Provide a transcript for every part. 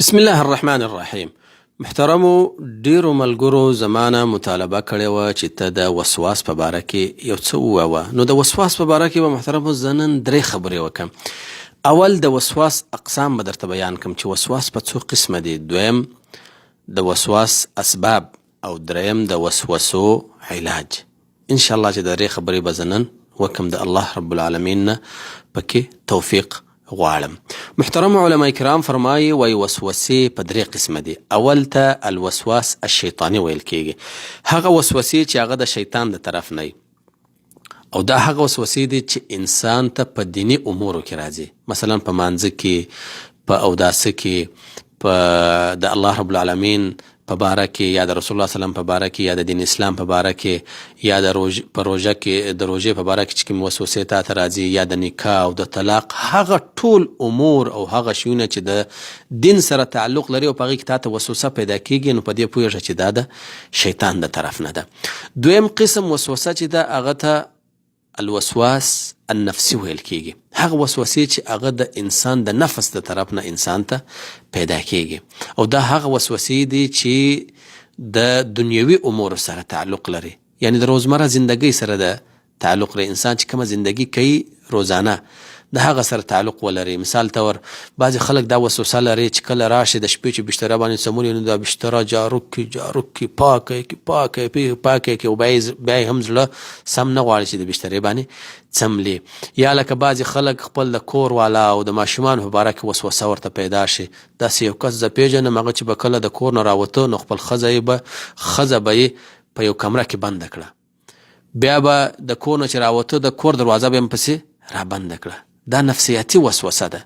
بسم الله الرحمن الرحیم. محترمو ډیرو ملګرو زمانه مطالبه کړې وه چې ته د وسواس په باره کې یو څه ووایه. نو د وسواس په باره کې به محترمو زه نن 3 خبرې وکړم. اول د وسواس اقسام به درته بیان کړم چې وسواس په څو قسمه دي. دویم د وسواس اسباب او دریم د وسوسو علاج. انشاءالله چې د 3 خبرې به زه نن وکړم. د الله رب العالمین نه پکې توفیق غواړم. محترم علماء کرام فرمایي وای وسوسې په 3 قسمه دي. اول ته الوسواس الشیطانی ویل کیږي. هغه وسوسې چې هغه د شیطان د طرف نه او دا هغه وسوسې دي چې انسان ته په دینی امورو کې راځي. مثلا په مانځه کې، په اوداسه کې، په د الله رب العالمین په باره کې، یا د رسول الله صلی الله علیه وسلم په باره کې، یا د دین اسلام په باره کې، یا د روژه کې د روژې په باره کې چې کوم وسوسې تاته راځي، یا د نکاح او د طلاق، هغه ټول امور او هغه شیونه چې د دین سره تعلق لري او په هغې کې تاته وسوسه پیدا کیږي، نو په دې پوهېږه چې دا د شیطان د طرف نه ده. دویم قسم وسوسه چې ده هغه ته الوسواس النفسي ویل کیږي. هغه وسوسې چې هغه د انسان د نفس د طرف نه انسان ته پیدا کیږي او دا هغه وسوسې دي چې د دنیوي امور سره تعلق لري، یعنی د روزمره زندگی سره د تعلق لري. انسان چې کومه زندگی کوي روزانه د هغه سره تعلق ولري. مثال طور بعضې خلک دا وسوسه لري چې کله راشي د شپې چې بستره باندې سمونی، نو دا بستره جارو کړي پاکه کړي او بیا یې هم زړه سم نه غواړي چې د بسترې باندې څملي. یا لکه بعضې خلک خپل د کور والا او د ماشومانو په باره کې وسوسه ورته پیدا شي. داسې یو کس زه پیژنم هغه چې به کله د کور نه راوته نو خپل ښځه به یې په یو کمره کې بنده کړه، بیا به د کور نه چې راوته د کور دروازه به هم پسې را بنده کړه. دا نفسیاتي وسوسه ده.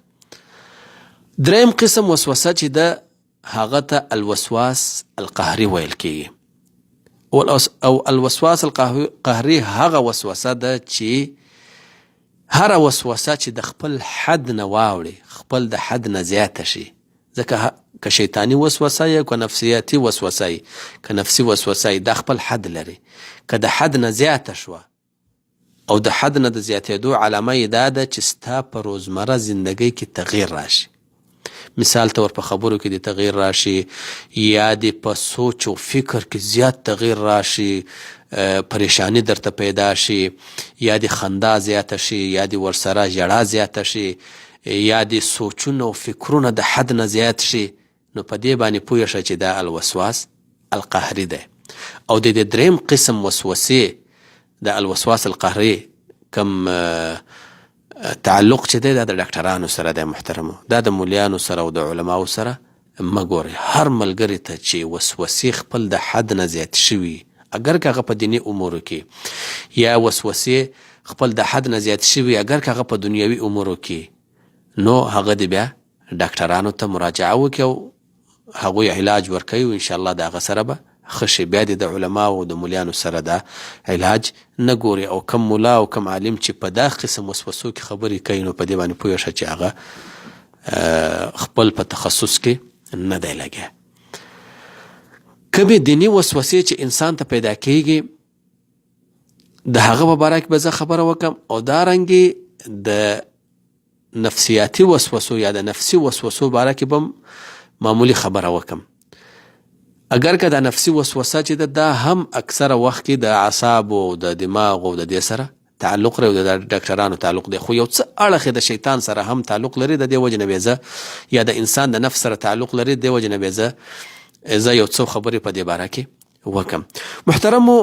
دریم قسم وسوسه چې ده هغه ته الوسواس القهري ویل کیږي. او الوسواس القهري هغه وسوسه ده چې هر وسوسه چې د خپل حد نه واوړي، خپل د حد نه زیاته شي. ځکه که شیطانی وسوسه یا که نفسیاتي وسوسه که نفسي وسوسه دا خپل حد لري. که د حد نه زیاته شوه او د حد نه د زیاتېدو علامه یې دا ده چې ستا په روزمره زندګۍ کې تغییر راشي. مثال طور په خبرو کې د تغییر راشي، یا د په سوچ او فکر کې زیات تغییر راشي، پریشانی درته پیدا شي، یا د خندا زیاته شي، یا د ورسره ژړا زیاته شي، یا د سوچونه او فکرونه د حد نه زیات شي. نو په دې باندې پوه شه چې دا الوسواس القهري ده. او د دریم قسم وسوسې د الوسواس القهري کم تعلق چې دی دا د ډاکټرانو سره دی. محترمو دا د مولیانو سره او د علماو سره مه ګورئ. هر ملګري ته چې وسوسې خپل د حد نه زیات شوي، اگر که هغه په دیني امورو کې، یا وسوسې خپل د حد نه زیات شوي اگر که هغه په دنیوي امورو کې، نو هغه دی بیا ډاکټرانو ته مراجعه وکړي او هغوی علاج ورکوي او انشاءالله د هغه سره به ښه شي. بیا د علماو او د مولیانو سره دا علاج نه ګوري. او کم مولا او کم عالم چې په دا قسم وسوسو کې خبرې کوي، نو په دې باندې پوه شه چې هغه خپل په تخصص کې نه دی لګیا. کومې دیني وسوسې چې انسان ته پیدا کېږي د هغه په باره کې به زه خبره وکړم، او دارنګې د نفسیاتي وسوسو یا د نفسي وسوسو باره کې به معمولی خبره وکړم. اگر که دا نفسي وسوسه چې ده دا هم اکثره وخت کې د اعصابو او د دماغ او د دې سره تعلق لري او د ډاکټرانو تعلق دی، خو یو څه اړخ د شیطان سره هم تعلق لري. د دې وجې نه بیا زه یا د انسان د نفس سره تعلق لري، د دې وجې نه بیا زه یو څو خبرې په دې باره کې وکم. محترمو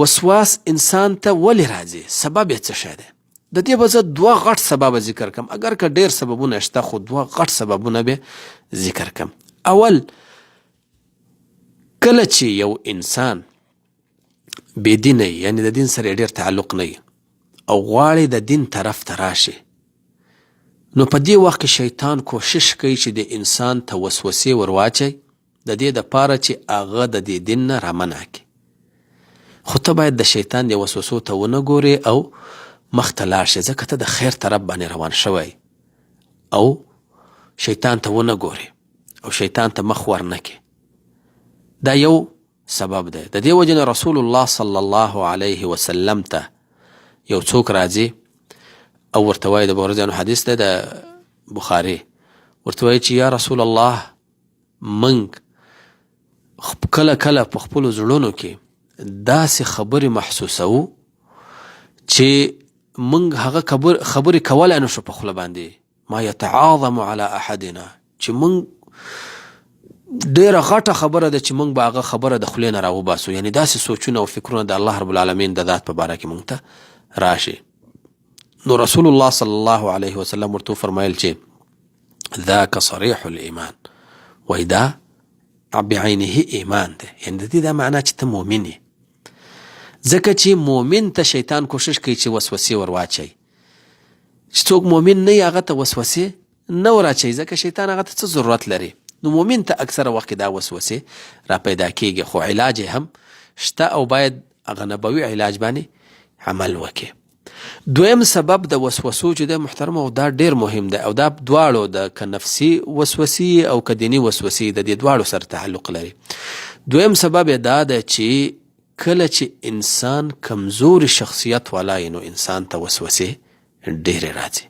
وسواس انسان ته ولې راځي؟ سبب یې څه شی دی؟ د دې به زه 2 غټ سبب ذکر کم. اگر که ډیر سببونه شته خو 2 غټ سببونه به ذکر کم. اول، کله چې یو انسان بېدینه وي، یعنی د دین سره ډېر تعلق نه وي او غواړي د دین طرف ته راشي، نو په دې وخت کې شیطان کوشش کوي چې د انسان ته وسوسې ور واچوي د دې دپاره چې هغه د دې دین نه رامنع کړي. خو ته باید د شیطان د وسوسو ته ونه ګورې او مخ ته لاړ شې، ځکه ته د خیر طرف باندې روان شوی او شیطان ته ونه ګورې او شیطان ته مخ ورنه کړې. دا یو سبب دی. د دې وجې نه رسول الله صلی الله علیه وسلم ته یو څوک راځي او ورته وایي، د بهرزیانو حدیث دی د بخاري، ورته وایي چې یا رسول الله موږ کله کله په خپلو زړونو کې داسې خبرې محسوسوو چې موږ هغه خبرې کولی نشو په خوله باندې ما یتعاظم علی احدنا چې موږ ډیره غټه خبره ده چې موږ به هغه خبره د خولې نه راوباسو، یعنی داسې سوچونه او فکرونه د الله رب العالمین د ذات په باره کې موږ ته راشي. نو رسول الله صلی الله علیه وسلم ورته فرمایل چې ذاک صریح الایمان، وایي دا بعینه ایمان ده، یعنی د دې دا معنا چې ته مؤمن یې. ځکه چې مؤمن ته شیطان کوشش کوي چې وسوسې ور واچوي، چې څوک مؤمن نه وي هغه ته وسوسې نه ور اچوي، ځکه شیطان هغه ته څه ضرورت لري. نو مؤمن ته اکثره وخت دا وسوسې را پیدا کیږي، خو علاج هم شته او باید هغه نبوي علاج باندې عمل وکړي. دویم سبب د وسوسو چې د محترم او دا ډیر مهم دی، او دا دواړو د که نفسي وسوسې او که دیني وسوسې د دې دواړو سره تعلق لري. دویم سبب دا ده چې کله چې انسان کمزوري شخصیت والا نو انسان ته وسوسې ډیرې راځي.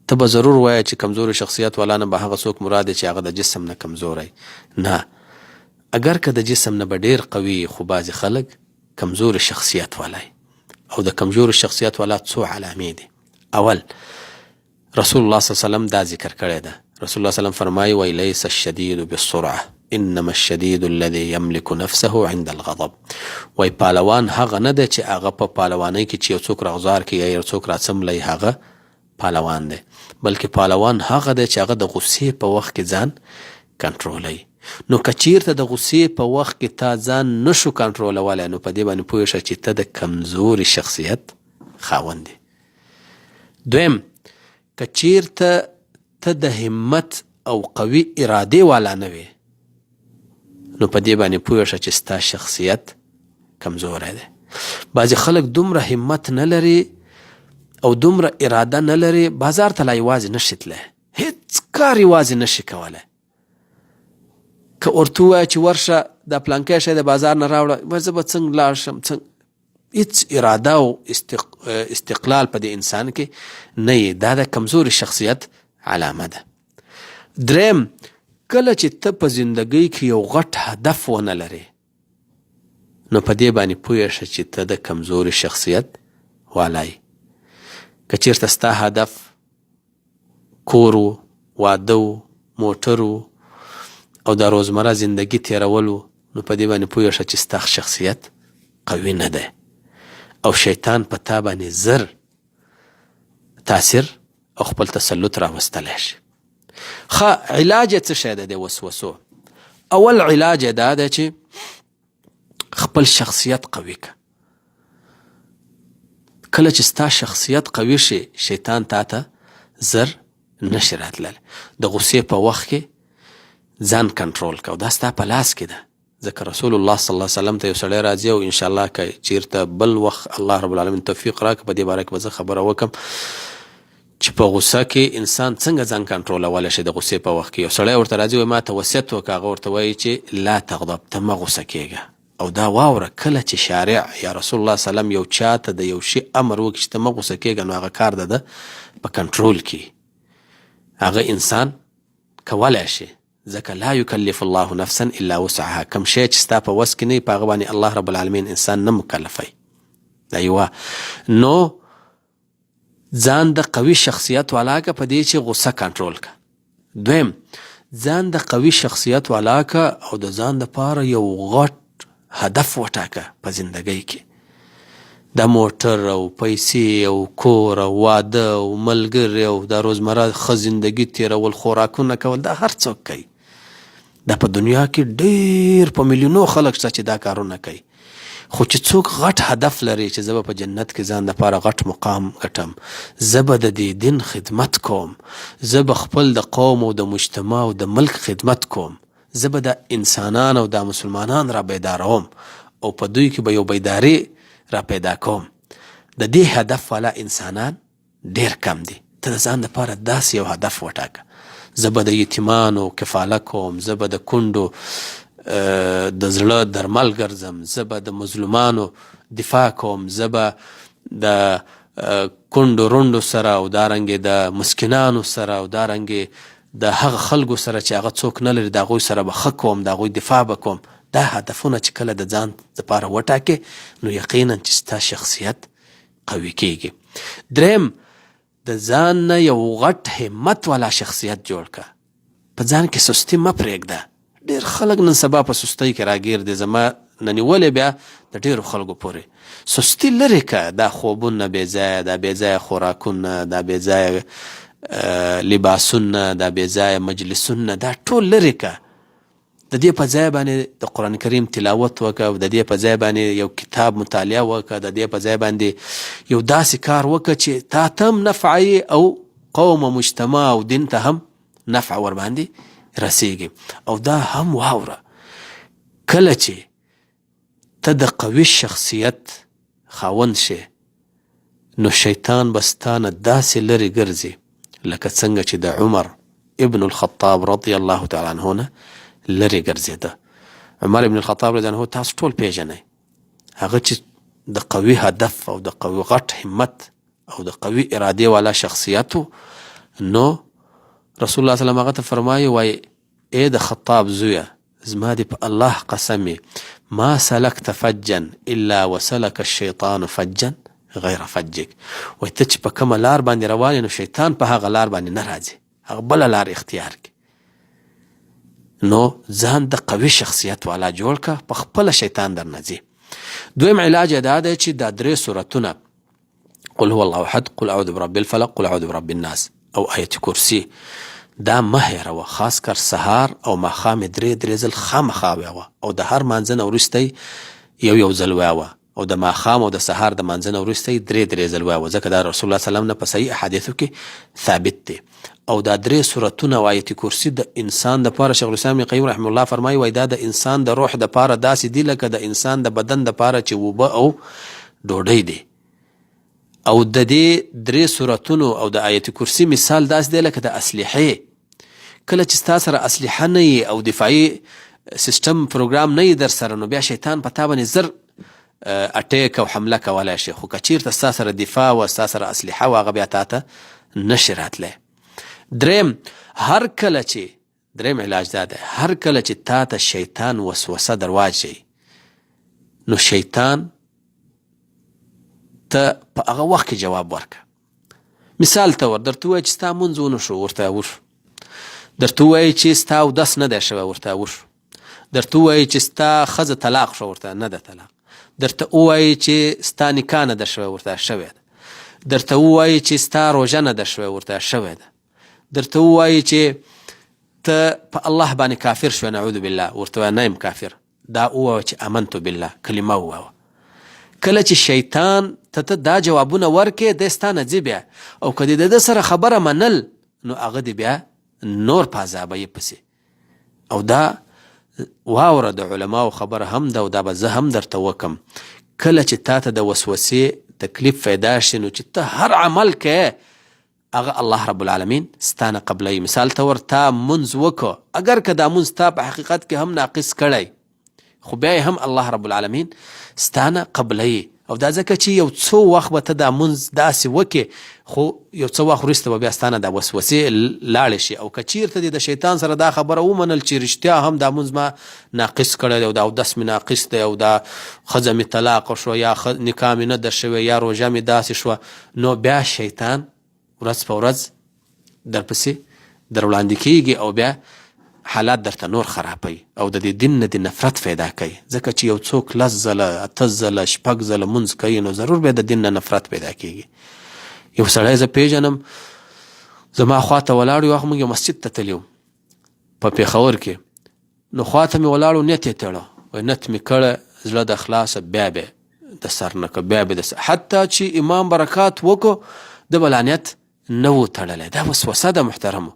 ته به ضرور وایه چې کمزوري شخصیت والا نه به هغه څوک مراد دی چې هغه د جسم نه کمزوری، نه، اگر که د جسم نه به ډیر قوي، خو بعضې خلک کمزوري شخصیت والا او د کمزوري شخصیت والا څو علامې دي. اول، رسول الله صلی الله علیه وسلم دا ذکر کړی ده. رسول الله صلی الله علیه وسلم فرمایي وایي لیس الشدید بالسرعه انما الشدید الذي يملك نفسه عند الغضب. وایي پهلوان هغه نه دی چې هغه په پهلوانۍ کې چې یو څوک راغزار کوي یا یو څوک راڅملی هغه پهلوان دی، بلکې پهلوان هغه دی چې هغه د غصې په وخت کې ځان کنټرولوي. نو که چیرته د غصې په وخت کې تا ځان نشو کنټرولولی نو په دې باندې پوه شه چې ته د کمزوري شخصیت خاوند دی. دویم، که چیرته ته د همت او قوي ارادې والا نه وي نو په دې باندې پوه شه چې ستا شخصیت کمزوری دی. بعضې خلک دومره همت نه لري او دومره اراده نه لري، بازار ته لا یوازې نشي تللی، هیڅ کار یوازې نشي کولی. که ورته ووایه چې ورشه دا پلانکی شی د بازار نه راوړه، زه به څنګه لاړ شم، هیڅ اراده او استقلال په دې انسان کې نه وي. دا د کمزوري شخصیت علامه ده. دریم، کله چې ته په زندګۍ کې یو غټ هدف ونه لرې نو په دې باندې پوه شه چې ته د کمزوري شخصیت والا یې. که چیرته ستا هدف کور و، واده و، موټر و او د روزمره زندگی تیرول و نو په دې باندې پوه شه چې ستا شخصیت قوي نه دی او شیطان په تا باندې زر تاثیر او خپل تسلط راوستلی شي. ښه، علاج یې څه شی دی د وسوسو؟ اول علاج یې دا دی چې خپل شخصیت قوي که. کله چې ستا شخصیت قوي شي شیطان تا ته زر نشي راتللی. د غصې په وخت کې ځان کنټرول که، او دا ستا په لاس کې ده. ځکه رسول الله صلی الله علیه وسلم ته یو سړی راځي او انشاءالله که چیرته بل وخت الله رب العالمین توفیق راکړي په دې باره کې به زه خبره وکړم چې په غصه کې انسان څنګه ځان کنټرولولی شي. د غصې په وخت کې یو سړی ورته راځي وایي ما ته وصیت وکړه، هغه ورته وایي چې لا تغضب، ته مه غصه کېږه. او دا واوره کله چې شارع یا رسول الله صلی الله علیه وسلم یو چاته د یو شي امر وکړي چې ته مه غصه کېږه نو هغه کار ده په کنټرول کې هغه انسان کولی شي. ځکه لا یکلف الله نفسا الا وسعها، کم شی چې ستا په وس کې نه وي په هغه باندې الله رب العالمین انسان نه مکلفوي. دا یوه. نو ځان د قوي شخصیت والا که په دې چې غصه کنټرول که. دویم، ځان د قوي شخصیت والا که او د ځان دپاره یو غټ هدف وټاکه په زندګۍ کې. د موټر او پیسې او کور او واده او ملګري او د روزمره ښه زندګي تیرول، خوراکونه کول، دا هر څوک کوي. دا په دنیا کې ډېر په میلیونو خلک شته چې دا کارونه کوي. خو چې څوک غټ هدف لري چې زه به په جنت کې ځان دپاره غټ مقام ګټم، زه به د دې دین خدمت کوم، زه به خپل د قوم او د مجتمع او د ملک خدمت کوم، زه به د انسانان او د مسلمانان را بیداروم او په دوی کې به یو بیداري را پیدا کوم. د دې هدف والا انسانان ډیر کم دي. ته د ځان دپاره داسې یو هدف وټاکه، زه به د یتیمانو کفاله کوم، زه به د کونډو د زړه درمل ګرځم، زه به د مظلومانو دفاع کوم، زه به د کونډو رونډو سره او دارنګې د مسکینانو سره او دارنګې د هغه خلکو سره چې هغه څوک نه لري د هغوی سره به ښه کوم، د هغوی دفاع به کوم. دا هدفونه چې کله د ځان دپاره وټاکې نو یقینا چې ستا شخصیت قوي کیږي. دریم، د ځان نه یو غټ همت والا شخصیت جوړ که. په ځان کې سستي مه پرېږده. ډېر خلک نن سبا په سستۍ کې راګیر دي. زما نه نیولې بیا د ډېرو خلکو پورې سستي لرې که. دا خوبونه بې ځایه، دا بې ځایه خوراکونه، دا بې ځایه لباسونه، دا بې ځایه مجلسونه، دا ټول لرې که. د دې په ځای باندې د قرآن کریم تلاوت وکړه، او د دې په ځای باندې یو کتاب مطالعه وکړه، د دې په ځای باندې یو داسې کار وکړه چې تا ته هم نفع او قوم او مجتمع او دین ته هم نفع ور باندې رسیږي. او دا هم واوره، کله چې ته د قوي شخصیت خاوند شي نو شیطان به ستا نه داسې لرې ګرځي لکه څنګه چې د عمر ابن الخطاب رضی الله تعالی عنه نه لرې ګرځېده. عمر ابن الخطاب رضی الله عنه تاسو ټول پیژنئ. هغه چې د قوي هدف او د قوي غټ همت او د قوي ارادې والا شخصیتو، نو رسول الله صلی الله علیه وسلم هغه ته فرمایي، وایي ای د خطاب زویه، زما دې په الله قسم ما سلکت فجا الا وسلک الشیطان فجا غیر فجک. وایي ته چې په کومه لار باندې روان نو شیطان په هغه لار باندې نه راځي، هغه بله لار اختیار کړي. نو ځان د قوي شخصیت والا جوړ که، په خپله شیطان در نه ځي. دویم علاج دا دی چې دا 3 سورتونه، قل هو الله احد، قل اعوذ برب الفلق، قل اعوذ برب الناس او آیت کرسی، دا مه هېروه. خاص کر سهار او ماښام 3 ځل خامخا ویوه، او د هر مانځه نه وروسته یو ځل ویوه، او د ماښام او د سهار د مانځه نه وروسته 3 ځل ویوه، ځکه دا رسول الله صلی الله علیه وسلم نه په صحیح احادیثو کې ثابت دی. او دا 3 سورتونه او آیت کرسی د انسان دپاره، شیخ الاسلام ابن قیم رحمه الله فرمایي، وایي دا د انسان د روح دپاره داسې دي لکه د انسان د بدن دپاره چې اوبه او ډوډۍ دی. او د دې 3 سورتونو او د آیت کرسی مثال داسې دی لکه د اسلحې. کله چې ستا سره اسلحه نه وي او دفاعي سیستم پروګرام نه وي در سره، نو بیا شیطان په تا باندې زر اټیک او حمله کولی شي. خو که چېرته ستا سره دفاع و، ستا سره اسلحه و، هغه بیا تا ته نشي راتلی. دریم، هر کله چې دریم علاج دا دی، هر کله چې تا ته شیطان وسوسه در واچوي نو شیطان ته په هغه وخت کې جواب ورکړه. مثال طور درته ووایي چې ستا مونځ ونه شو، ورته وشو. درته ووایي چې ستا اودس نه دی شوی، ورته وشو. درته ووایي چې ستا ښځه طلاق شو، ورته نه ده طلاق. درته ووایي چې ستا نکاح نه ده شوی، ورته شوی ده. درته ووایي چې ستا روژه نه ده شوی، ورته شوی ده. درته ووایي چې ته په الله باندې کافر شوی، نعوذ بالله، ورته وایي نه یم کافر. دا ووایه چې آمنتو بالله، کلمه ووایه. کله چې شیطان ته دا جوابونه ورکې، دی ستا نه ځي بیا، او که د ده سره خبره منل نو هغه دې بیا نور په عذابه یې پسې. او دا واوره د علماو خبره هم ده، او دا به زه هم درته وکم. کله چې تا ته د وسوسې تکلیف پیدا شي نو چې ته هر عمل کې هغه الله رب العالمین ستانه قبلوي. مثال طور تا منځ وکړه، اگر که دا منځ تا په حقیقت کې هم ناقص کړی، خو بیا هم الله رب العالمین ستانه قبلوي. او دا ځکه چې یو څو وخت به ته دا منځ داسې وکې، خو یو څه وخت وروسته به بیا ستانه دا وسوسې لاړې شي. او که چېرته دې د شیطان سره دا خبره ومنل چې رښتیا هم دا منځ ما ناقص کړی دی، او دا اودس مې ناقص دی، او دا ښځه مې طلاق شوه، یا نکاح مې نه ده شوی، یا روژه مې داسې شوه، نو بیا شیطان ورځ په ورځ درپسې در وړاندې کېږي، او بیا حالات درته نور خرابوي، او د دې دین نه د نفرت پیدا کوي. ځکه چې یو څوک 10 ځله 8 ځله 6 ځله مونځ کوي، نو ضرور بیا د دین نه نفرت پیدا کېږي. یو سړی زه پیژنم، زما خواته ولاړ، یو وخت موږ یو مسجد ته تللي وو په پېښور کې، نو خواته مې ولاړو، نیت یې تړه، وایي نیت مې کړه زړه د خلاصه، بیا به د سر نه که، بیا به د سر، حتی چې امام برکات وکړو د به لا نیت نه و تړلی. دا وسوسه ده محترمو.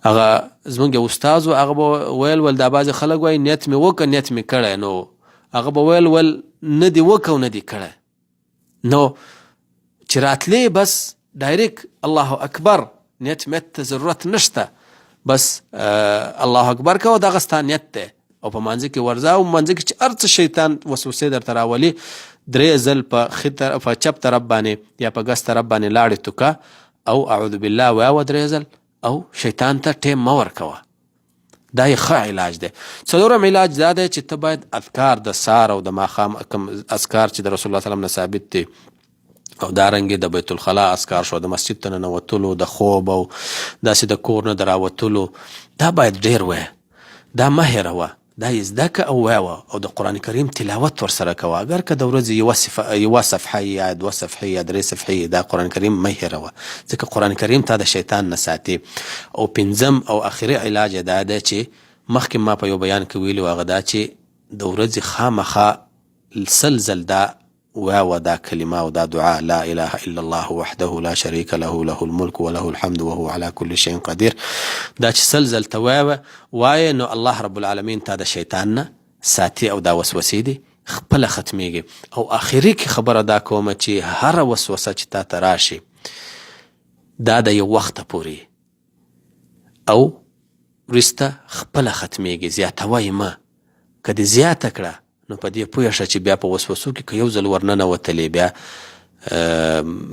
هغه زمونږ یو استاد و، هغه به ویل دا بعضې خلک وایي نیت مې وکړه، نیت مې کړی، نو هغه به ویل نه دې وکړه او نه دې کړی، نو چې راتلې بس ډایرکټ الله اکبر، نیت میت ته ضرورت نشته، بس الله اکبر کوه، دغه ستا نیت دی. او په مانځه کې ورځه، او مانځه کې چې هر څه شیطان وسوسې درته راولي، 3 ځل په چپ طرف باندې یا په ګس طرف باندې لاړې توکه، او اعوذ بالله وایه 3 ځل، او شیطان ته ټیم مه ورکوه. دا یې ښه علاج دی. څلورم علاج دا دی چې ته باید اذکار د سهار او د ماښام کوم اذکار چې د رسول الله صلی الله علیه وسلم نه ثابت دي او دارنګې د بیت الخلا اذکار شو، د مسجد ته ننوتلو، د خوب او داسې د کور نه د راوتلو، دا باید ډېر وایه، دا مه هېروه، دا یې زده که او وایه او د قرآن کریم تلاوت ورسره کوه. اگر که د ورځې یوه صفحه یا 2 صفحې یا 3 صفحې دا قرآن کریم مه هېروه، ځکه قرآن کریم تا د شیطان نه ساتي. او پنځم او آخري علاج یې دا دی چې مخکې ما په یو بیان کې ویلي هغه دا چې د ورځې خامخا 100 ځل دا وایه دا کلمه او دا دعا، لا اله الا الله وحده لا شریک له له الملک وله الحمد وهو على كل شيء قدیر. دا چې 100 ځل ته وایه نو الله رب العالمین تا د شیطان نه ساتي او دا وسوسې دي خپله ختمیږي. او آخري کې خبره دا کومه چې هره وسوسه چې تا ته راشي دا د یو وخته پورې او وروسته خپله ختمیږي، زیاتوه یې مه. که دې زیاته کړه نو په دې پوه شه چې بیا په وسوسو کې که یو ځل ورننوتلې بیا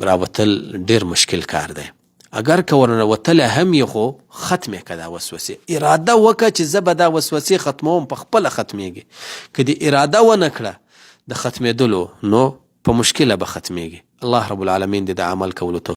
راوتل ډېر مشکل کار دی. اگر که ورننوتلی هم یې خو ختمې که دا وسوسې، اراده وکړه چې زه به دا وسوسې ختموم، په خپله ختمېږي. که دې اراده ونه کړه د ختمېدلو نو په مشکله به ختمېږي. الله رب العالمین دې د عمل کولو توفیق